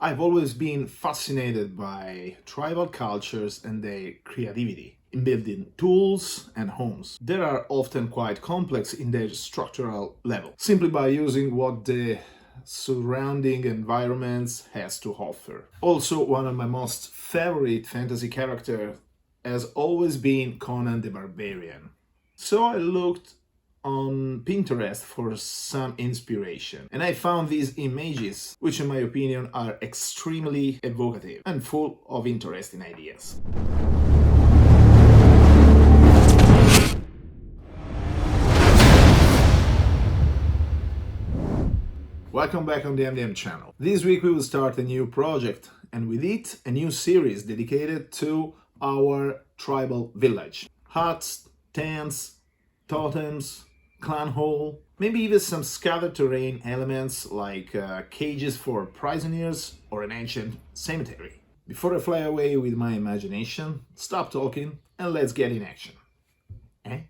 I've always been fascinated by tribal cultures and their creativity in building tools and homes. They are often quite complex in their structural level, simply by using what the surrounding environments has to offer. Also, one of my most favorite fantasy characters has always been Conan the Barbarian. So I looked on Pinterest for some inspiration, and I found these images, which in my opinion are extremely evocative and full of interesting ideas. Welcome back on the MDM channel. This week we will start a new project, and with it a new series dedicated to our tribal village. Huts, tents, totems, clan hall, maybe even some scattered terrain elements like cages for prisoners or an ancient cemetery. Before I fly away with my imagination, stop talking and let's get in action. Eh?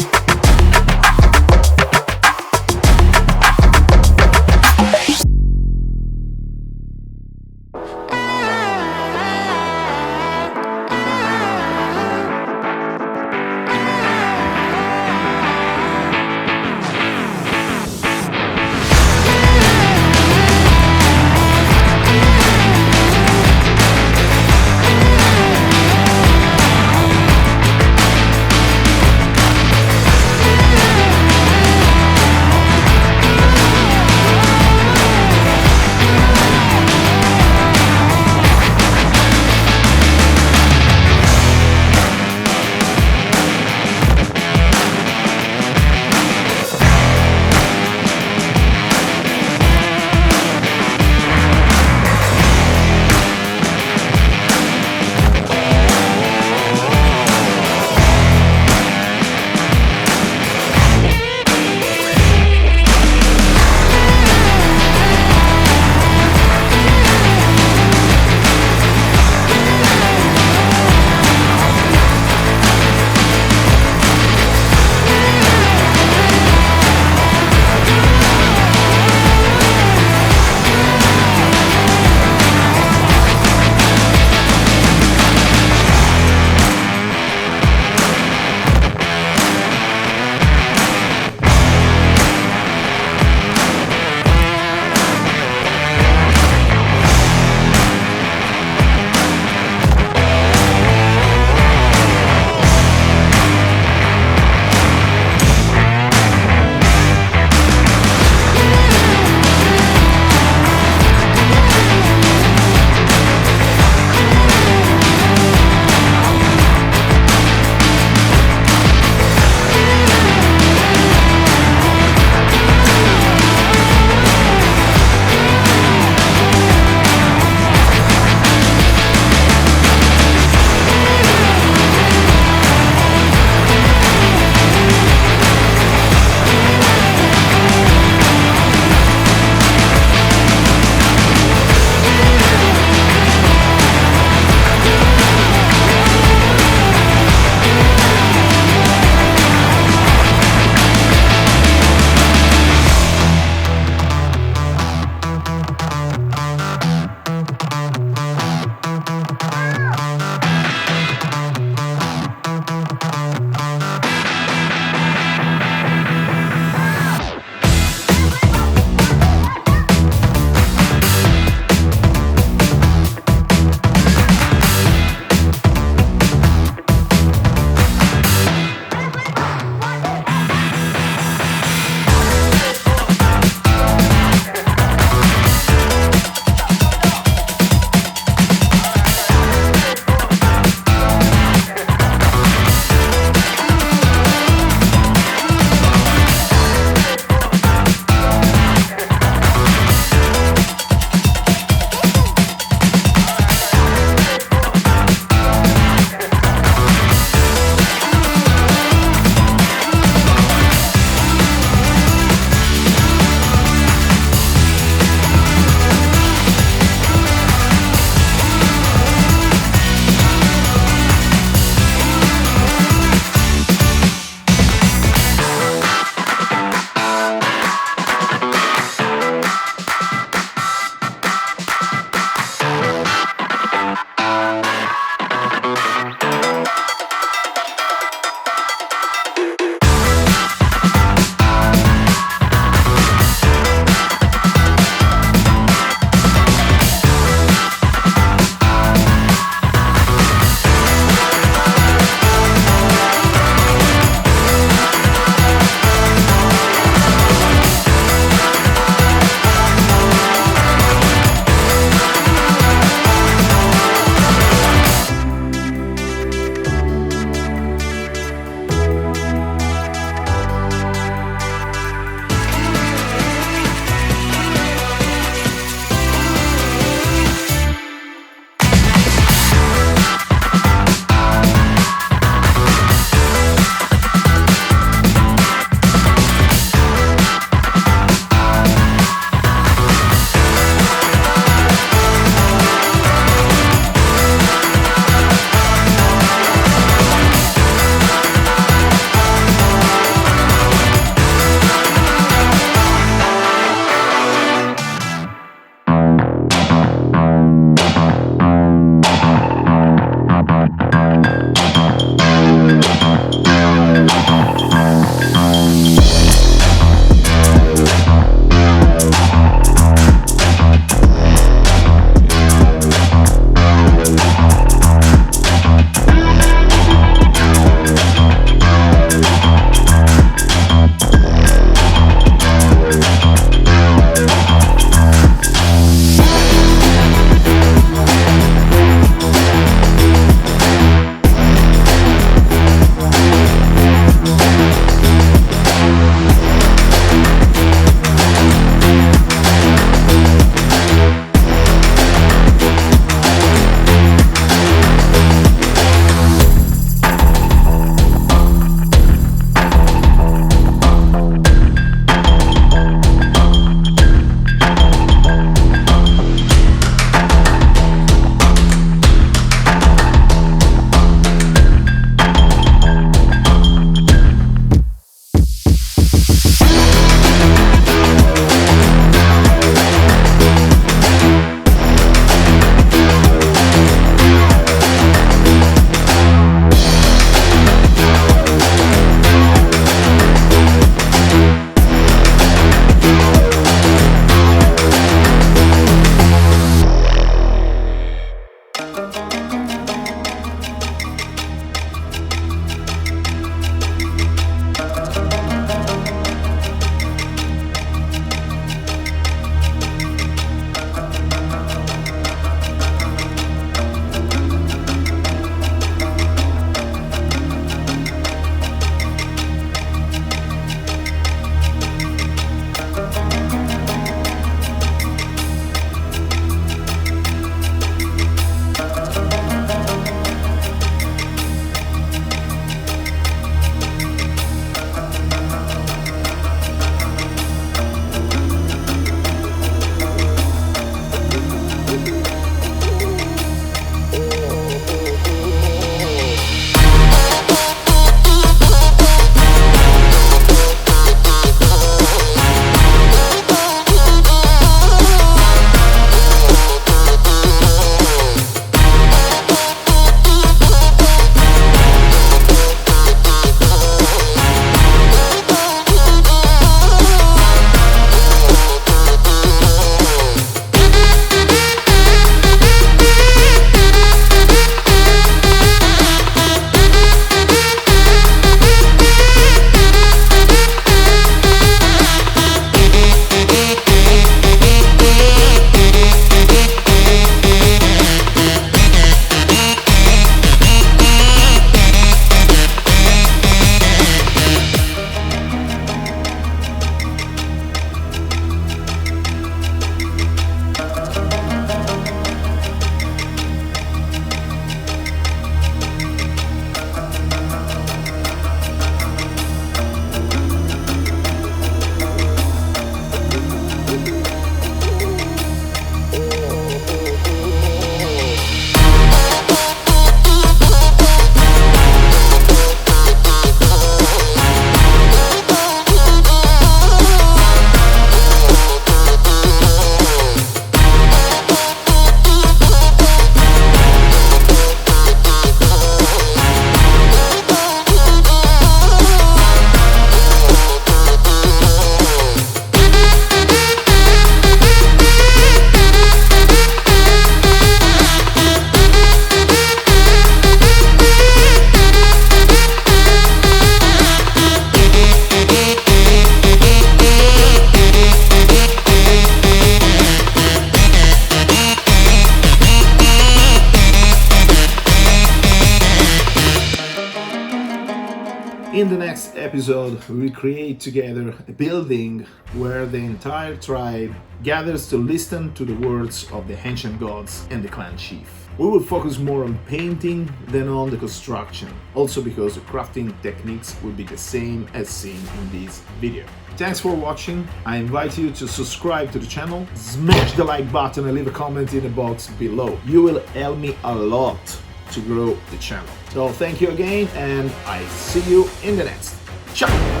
episode, we will create together a building where the entire tribe gathers to listen to the words of the ancient gods and the clan chief. We will focus more on painting than on the construction, also because the crafting techniques will be the same as seen in this video. Thanks for watching. I invite you to subscribe to the channel, smash the like button and leave a comment in the box below. You will help me a lot to grow the channel. So thank you again, and I see you in the next. Ciao!